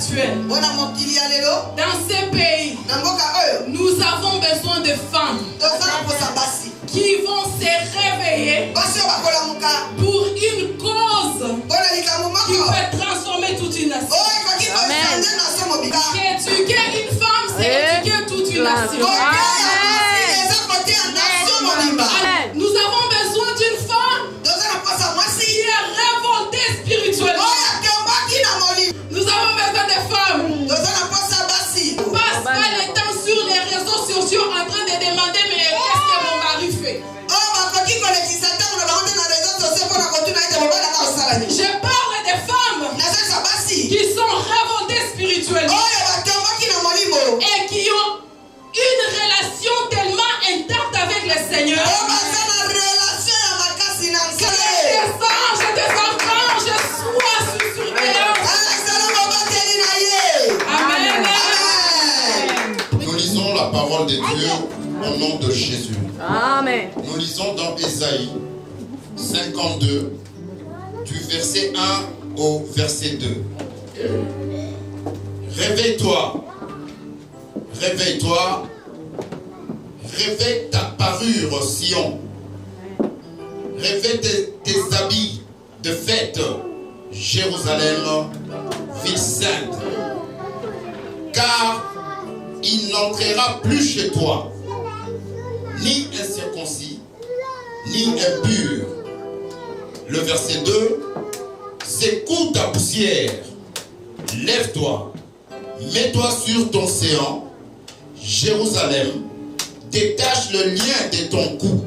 actuelle, dans ces pays, nous avons besoin de femmes qui vont se réveiller pour une cause qui peut transformer toute une nation. Amen. Éduquer une femme, c'est éduquer toute une nation. Amen. Nous avons besoin d'une femme qui est révoltée spirituellement. Nous avons besoin de femmes. Passe pas le temps sur les réseaux sociaux en train de demander mais qu'est-ce que mon mari fait. Je parle des femmes qui sont révoltées spirituellement et qui ont une relation tellement intacte avec le Seigneur. Des archanges soient sous surveillance. Amen. Nous lisons la parole de Dieu au nom de Jésus. Amen. Nous lisons dans Ésaïe 52, du verset 1 au verset 2. Réveille-toi, réveille-toi, réveille ta parure, Sion. Réveille tes habits de fête, Jérusalem, ville sainte. Car il n'entrera plus chez toi, ni incirconcis, ni impur. Le verset 2, secoue ta poussière, lève-toi, mets-toi sur ton séant, Jérusalem, détache le lien de ton cou,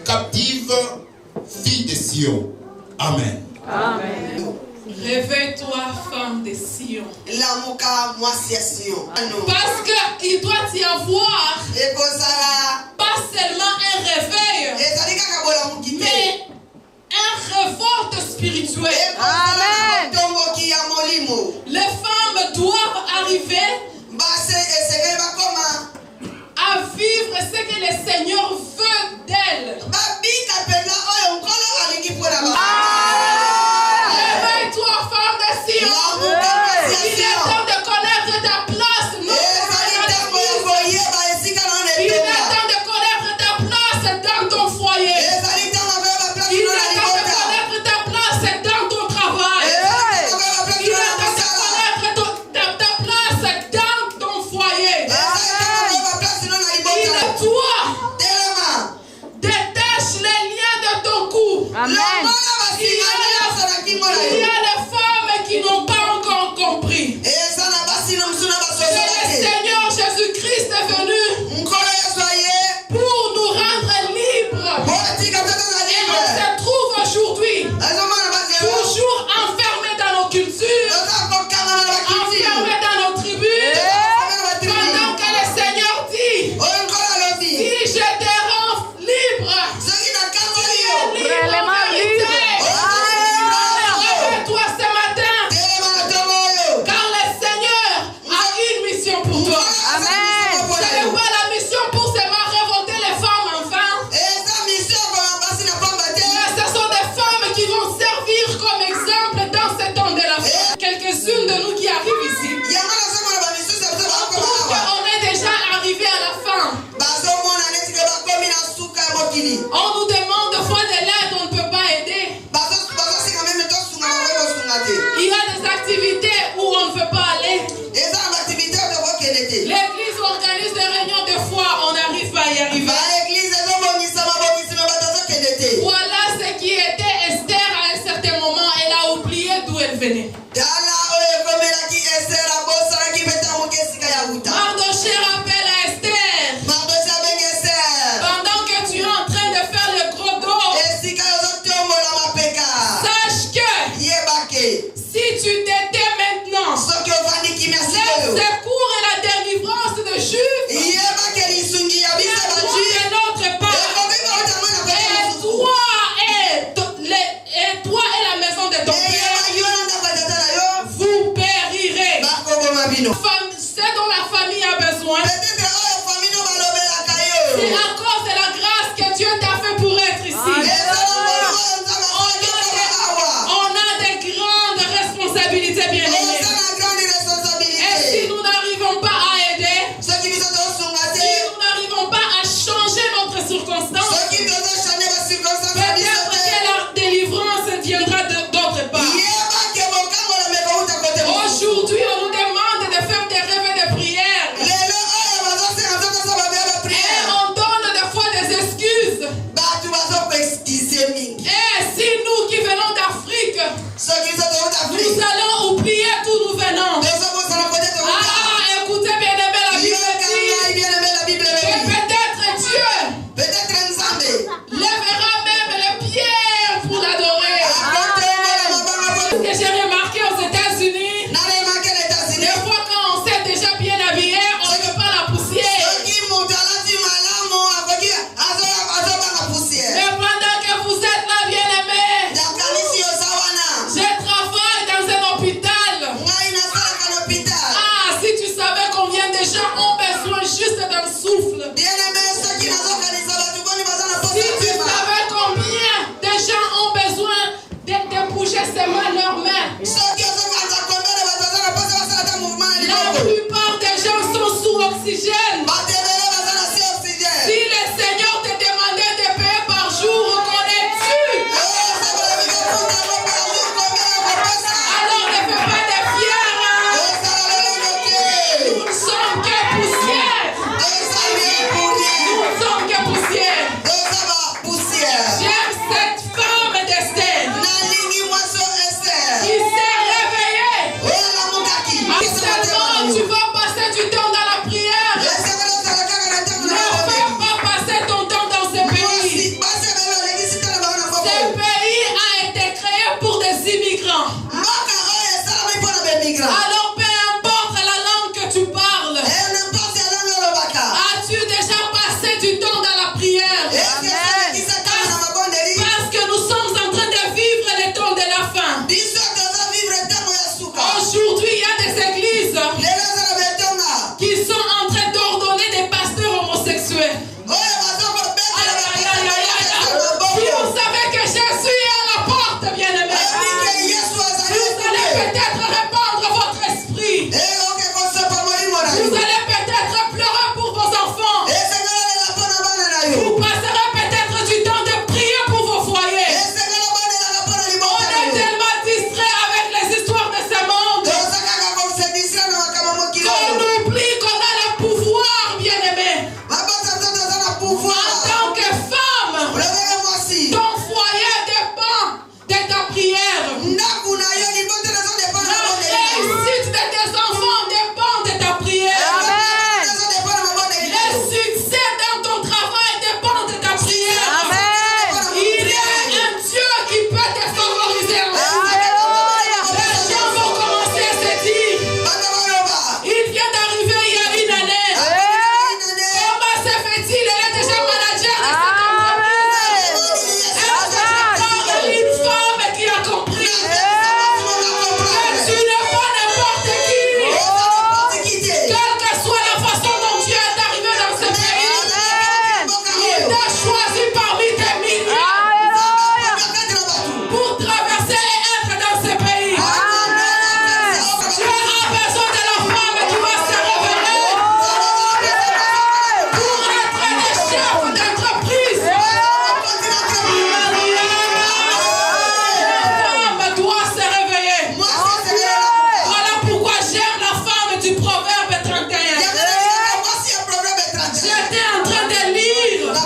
captive, fille de Sion. Amen. Amen. Réveille-toi, femme de Sion. Parce qu'il doit y avoir pas seulement un réveil, mais un révolte spirituel. Amen. Les femmes doivent arriver à vivre ce que le Seigneur veut d'elles. Réveille-toi, femme de Sion. Il est temps de connaître ta place. Il est temps de connaître ta place dans ton foyer. Il est temps de connaître ta place dans ton travail. Il est temps de connaître ta place dans ton foyer. Il est toi. Détache les liens de ton cou. Amen. Il y a les femmes qui n'ont pas encore compris que le Seigneur Jésus-Christ est venu pour nous rendre libres. Et on se trouve aujourd'hui toujours enfermés dans nos cultures, enfermés dans nos tribus, pendant que le Seigneur dit, si je te rends libre, tu es libre. Réveille-toi ce matin, car le Seigneur a une mission pour toi. Amen. Ce n'est pas la mission pour seulement révolter les femmes enfants, mais ce sont des femmes qui vont servir comme exemple dans ce temps de la fin. Quelques-unes de nous qui arrivent ici, on trouve qu'on est déjà arrivé à la fin. On nous demande de fois de l'aide, on ne peut pas aider. Il y a des activités où on ne peut pas aller. L'église organise des réunions de foi, on n'arrive pas à y arriver. Voilà ce qui était Esther à un certain moment. Elle a oublié d'où elle venait. Mardoché rappelle à Esther, pendant que tu es en train de faire le gros dos, sache que si tu t'étais maintenant, le secours et la délivrance de Juifs viendront de notre part. Et toi et la maison de ton père, vous périrez. Ce dont la famille a besoin, c'est à cause de la grâce que Dieu t'a fait pour être ici. On a des grandes responsabilités, bien peut-être répandre votre esprit. Vous allez peut-être pleurer pour vos enfants. Vous passerez peut-être du temps de prier pour vos foyers. On est tellement distrait avec les histoires de ce monde qu'on oublie qu'on a le pouvoir, bien-aimé. En tant que femme, ton foyer dépend de ta prière. La réussite de tes enfants dépend de ta prière. Le succès dans ton travail dépend de ta prière. Il y a un Dieu qui peut te favoriser. Les gens vont commencer à se dire, il vient d'arriver il y a une année. Comment se fait-il? Elle est déjà manager de cette entreprise. Elle est une femme qui a compris que tu n'es pas n'importe qui. Quelle que soit la façon dont tu es arrivé dans ce pays, il t'a choisi parmi tes milliers pour traverser et être dans ce pays. Tu as besoin de la femme qui va se révéler pour être le chef d'entreprise. La femme doit se réveiller. Voilà pourquoi j'aime la femme du Proverbe 31. J'étais en train de lire. Ah,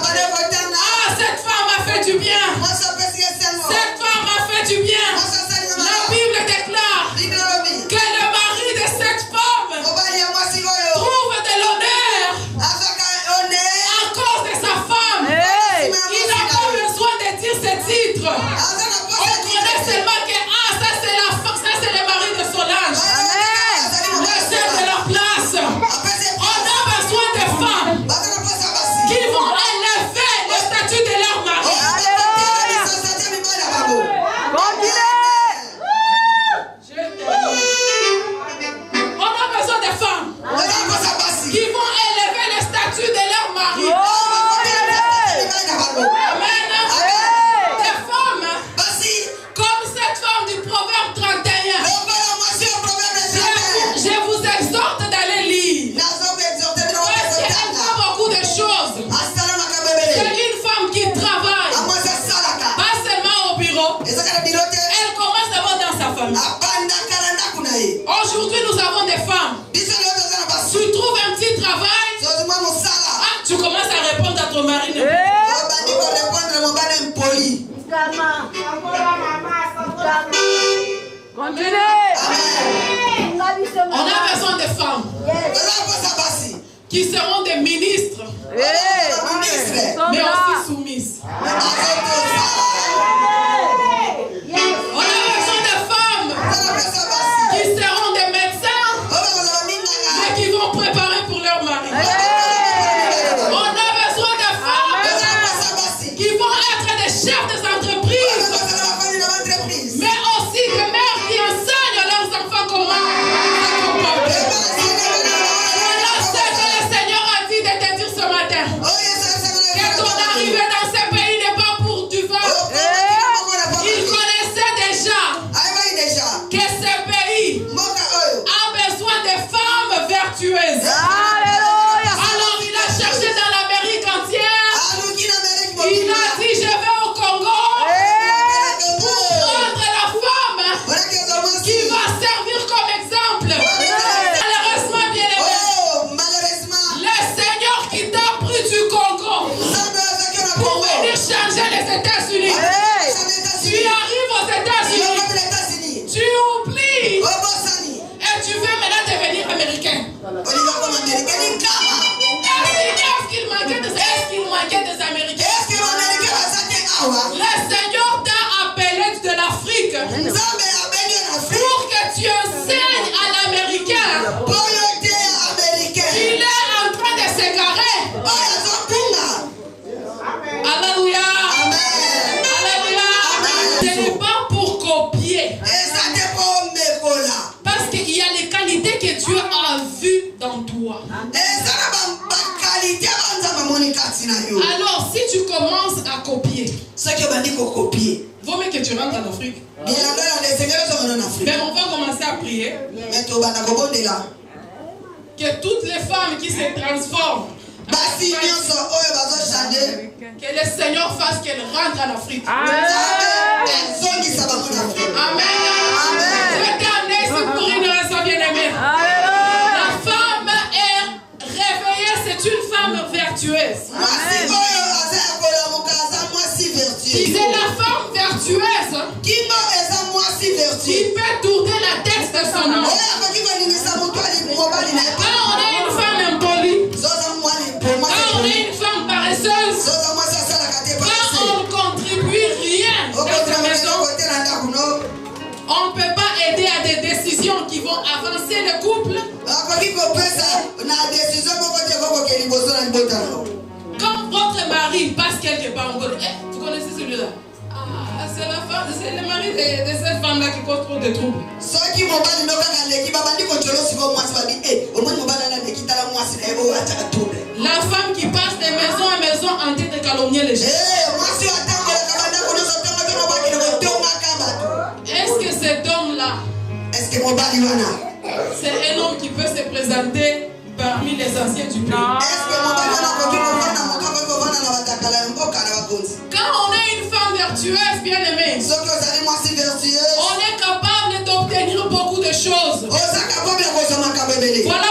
cette femme a fait du bien. Cette femme a fait du bien. La Bible déclare que le mari de cette femme trouve de l'honneur à cause de sa femme. Il n'a pas besoin de dire ce titre. On connaît seulement que ça c'est la femme, ça c'est le mari de Solange. Le chef de leur place. On a besoin de femmes qui vont élever le statut de leur mari. On a besoin de femmes qui vont élever le statut de leur mari. Amen. Des femmes comme cette femme du Proverbe 31. Je vous exhorte d'aller lire. Parce qu'elle fait beaucoup de choses. C'est une femme qui travaille. Pas seulement au bureau. Elle commence d'abord dans sa famille. Aujourd'hui, nous avons des femmes. Tu trouves un petit travail. Ah, tu commences à répondre à ton mari. On a besoin de femmes qui seront des ministres, mais aussi soumises. On a besoin de femmes qui seront des médecins, mais qui vont préparer pour leur mari. On a besoin de femmes qui vont être des chefs des entreprises, mais aussi des mères qui enseignent à leurs enfants comment se comporter. Voilà ce que le Seigneur a dit de te dire ce matin. Que ton arrivée dans ce pays n'est pas pour du vent. Il connaissait déjà que ce pays a besoin de femmes vertueuses. Alors il a cherché dans l'Amérique entière. Il a dit, je vais au Congo pour prendre la femme qui va servir comme exemple. Malheureusement, bien aimé, le Seigneur qui t'a pris du Congo pour venir changer les États-Unis. Tu arrives aux États-Unis, tu oublies et tu veux maintenant devenir américain. Est-ce qu'il manquait des Américains? Le Seigneur t'a appelé de l'Afrique pour que tu enseignes à l'Américain qu'il est en train de s'égarer. Alléluia. Alléluia. Ce n'est pas pour copier. Parce qu'il y a les qualités que Dieu a vues dans toi. Alors si tu commences à copier, vaut mieux que tu rentres en Afrique. Mais on va commencer à prier. Que toutes les femmes qui se transforment, que le Seigneur fasse qu'elles rentrent en Afrique. Amen. Je vais t'amener ici pour une raison bien-aimée. La femme est réveillée, c'est une femme vertueuse. C'est la femme vertueuse qui peut tourner la tête de son homme. Quand on est une femme impolie, quand on est une femme paresseuse, quand on ne contribue rien dans sa maison, on ne peut pas aider à des décisions qui vont avancer le couple. Quand votre mari passe quelque part, vous connaissez celui-là? C'est la femme, c'est le mari de cette femme-là qui cause trop de troubles. La femme qui passe de maison à maison en train de calomnier les gens. Est-ce que cet homme-là, c'est un homme qui peut se présenter parmi les anciens du pays? Quand on est une femme vertueuse, bien aimée, on est capable d'obtenir beaucoup de choses. Voilà